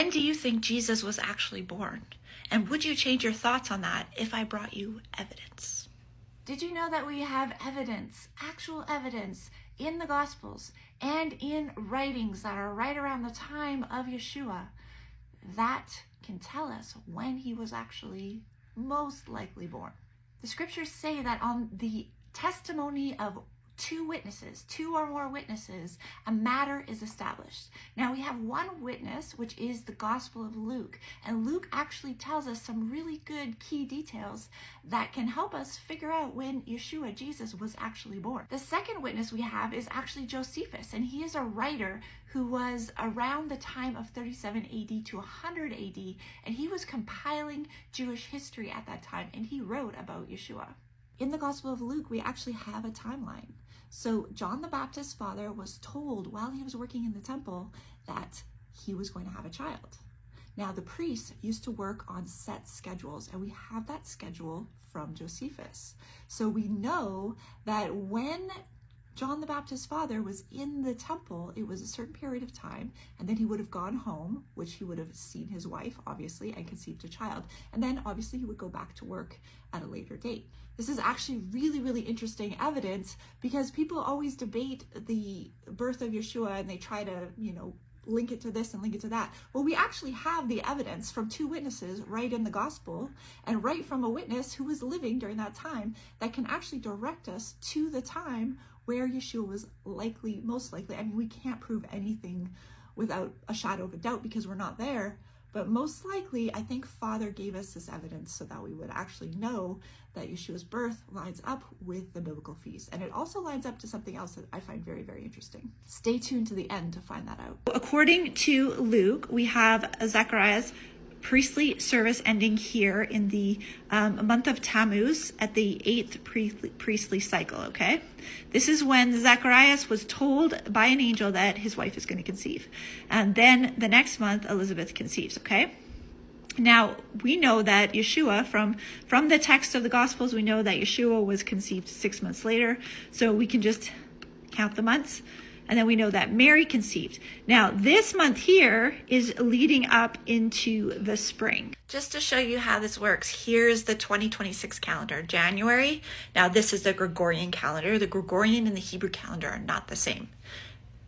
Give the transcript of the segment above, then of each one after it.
When do you think Jesus was actually born? And would you change your thoughts on that if I brought you evidence? Did you know that we have evidence, actual evidence, in the Gospels and in writings that are right around the time of Yeshua that can tell us when he was actually most likely born? The scriptures say that on the testimony of two or more witnesses, a matter is established. Now we have one witness, which is the Gospel of Luke, and Luke actually tells us some really good key details that can help us figure out when Yeshua, Jesus, was actually born. The second witness we have is actually Josephus, and he is a writer who was around the time of 37 AD to 100 AD, and he was compiling Jewish history at that time, and he wrote about Yeshua. In the Gospel of Luke, we actually have a timeline. So John the Baptist's father was told while he was working in the temple that he was going to have a child. Now the priests used to work on set schedules, and we have that schedule from Josephus. So we know that when John the Baptist's father was in the temple, it was a certain period of time, and then he would have gone home, which he would have seen his wife, obviously, and conceived a child. And then obviously he would go back to work at a later date. This is actually really, really interesting evidence, because people always debate the birth of Yeshua and they try to, link it to this and link it to that. Well, we actually have the evidence from two witnesses right in the gospel, and right from a witness who was living during that time, that can actually direct us to the time where Yeshua was most likely. I mean, we can't prove anything without a shadow of a doubt because we're not there, but most likely, I think Father gave us this evidence so that we would actually know that Yeshua's birth lines up with the biblical feast. And it also lines up to something else that I find very, very interesting. Stay tuned to the end to find that out. According to Luke, we have Zechariah's priestly service ending here in the month of Tammuz at the 8th priestly cycle, okay? This is when Zacharias was told by an angel that his wife is going to conceive. And then the next month, Elizabeth conceives, okay? Now, we know that Yeshua, from the text of the Gospels, we know that Yeshua was conceived 6 months later. So we can just count the months. And then we know that Mary conceived. Now, this month here is leading up into the spring. Just to show you how this works, here's the 2026 calendar, January. Now, this is the Gregorian calendar. The Gregorian and the Hebrew calendar are not the same.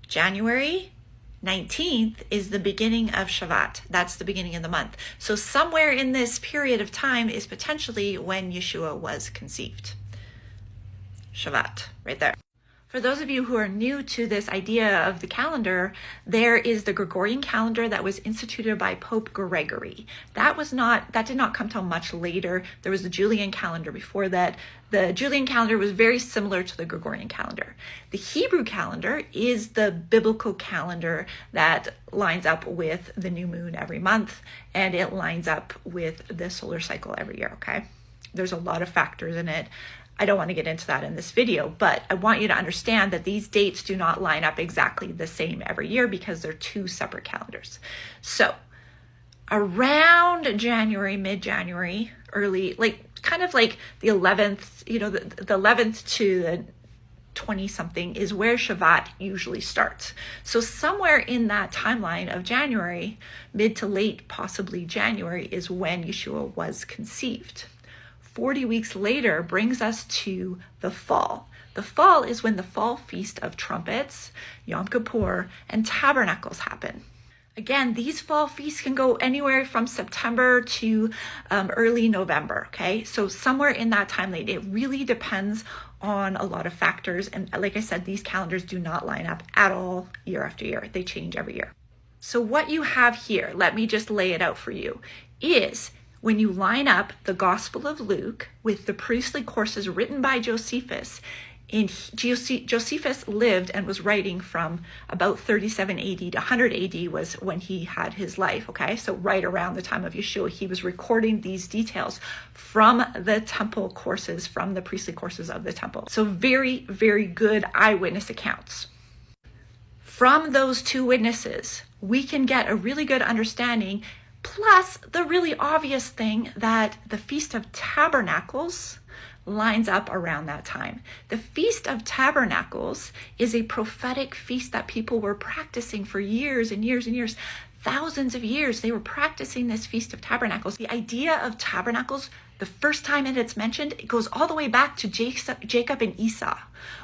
January 19th is the beginning of Shavat. That's the beginning of the month. So somewhere in this period of time is potentially when Yeshua was conceived. Shavat, right there. For those of you who are new to this idea of the calendar, there is the Gregorian calendar that was instituted by Pope Gregory. That did not come till much later. There was the Julian calendar before that. The Julian calendar was very similar to the Gregorian calendar. The Hebrew calendar is the biblical calendar that lines up with the new moon every month, and it lines up with the solar cycle every year, okay? There's a lot of factors in it. I don't want to get into that in this video, but I want you to understand that these dates do not line up exactly the same every year because they're two separate calendars. So around January, mid-January, early, kind of like the 11th, the 11th to the 20-something is where Shavat usually starts. So somewhere in that timeline of January, mid to late, possibly January, is when Yeshua was conceived. 40 weeks later brings us to the fall. The fall is when the fall feast of trumpets, Yom Kippur, and tabernacles happen. Again, these fall feasts can go anywhere from September to early November, okay? So somewhere in that timeline, it really depends on a lot of factors. And like I said, these calendars do not line up at all year after year. They change every year. So what you have here, let me just lay it out for you, is when you line up the Gospel of Luke with the priestly courses written by Josephus, Josephus lived and was writing from about 37 AD to 100 AD was when he had his life, okay? So right around the time of Yeshua, he was recording these details from the temple courses, from the priestly courses of the temple. So very, very good eyewitness accounts. From those two witnesses, we can get a really good understanding. Plus, the really obvious thing that the Feast of Tabernacles lines up around that time. The Feast of Tabernacles is a prophetic feast that people were practicing for years and years and years, thousands of years, they were practicing this Feast of Tabernacles. The idea of tabernacles, the first time it's mentioned, it goes all the way back to Jacob and Esau.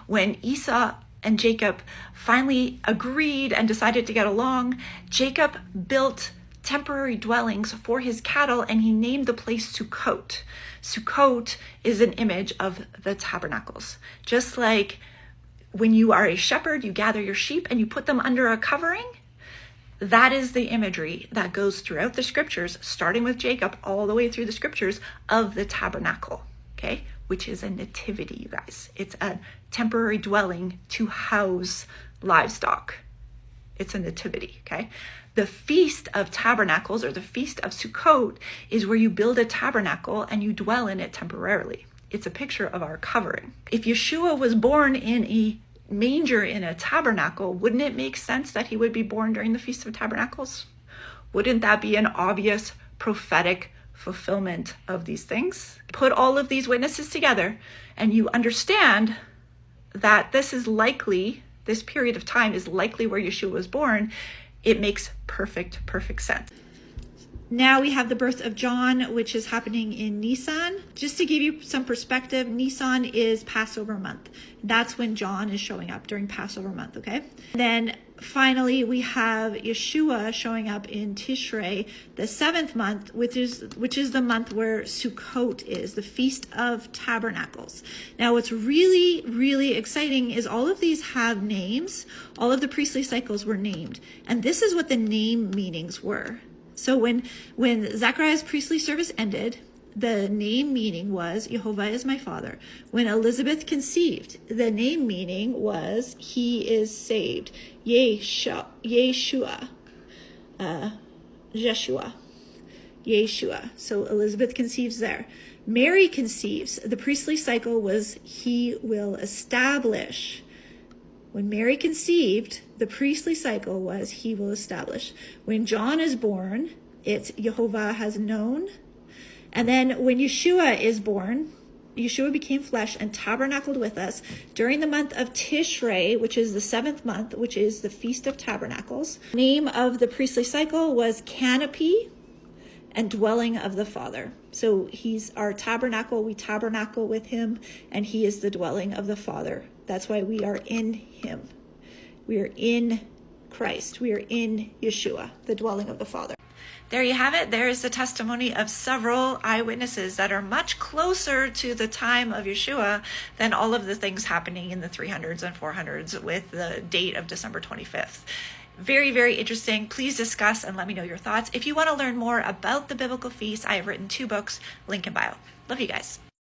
When Esau and Jacob finally agreed and decided to get along, Jacob built temporary dwellings for his cattle, and he named the place Sukkot. Sukkot is an image of the tabernacles. Just like when you are a shepherd, you gather your sheep and you put them under a covering. That is the imagery that goes throughout the scriptures, starting with Jacob all the way through the scriptures, of the tabernacle, okay? Which is a nativity, you guys. It's a temporary dwelling to house livestock. It's a nativity, okay? The Feast of Tabernacles, or the Feast of Sukkot, is where you build a tabernacle and you dwell in it temporarily. It's a picture of our covering. If Yeshua was born in a manger in a tabernacle, wouldn't it make sense that he would be born during the Feast of Tabernacles? Wouldn't that be an obvious prophetic fulfillment of these things? Put all of these witnesses together and you understand that this period of time is likely where Yeshua was born. It makes perfect sense. Now we have the birth of John, which is happening in Nisan. Just to give you some perspective, Nisan is Passover month. That's when John is showing up, during Passover month, okay? Then finally we have Yeshua showing up in Tishrei, the 7th month, which is the month where Sukkot is, the Feast of Tabernacles. Now what's really, really exciting is all of these have names. All of the priestly cycles were named. And this is what the name meanings were. So when Zechariah's priestly service ended, the name meaning was Yehovah is my father. When Elizabeth conceived, the name meaning was he is saved. Yeshua. So Elizabeth conceives there. Mary conceives. The priestly cycle was he will establish. When Mary conceived, the priestly cycle was he will establish. When John is born, it's Yehovah has known. And then when Yeshua is born, Yeshua became flesh and tabernacled with us during the month of Tishrei, which is the 7th month, which is the Feast of Tabernacles. The name of the priestly cycle was Canopy and Dwelling of the Father. So he's our tabernacle. We tabernacle with him, and he is the dwelling of the Father. That's why we are in him. We are in Christ. We are in Yeshua, the dwelling of the Father. There you have it. There is the testimony of several eyewitnesses that are much closer to the time of Yeshua than all of the things happening in the 300s and 400s with the date of December 25th. Very, very interesting. Please discuss and let me know your thoughts. If you want to learn more about the biblical feast, I have written 2 books, link in bio. Love you guys.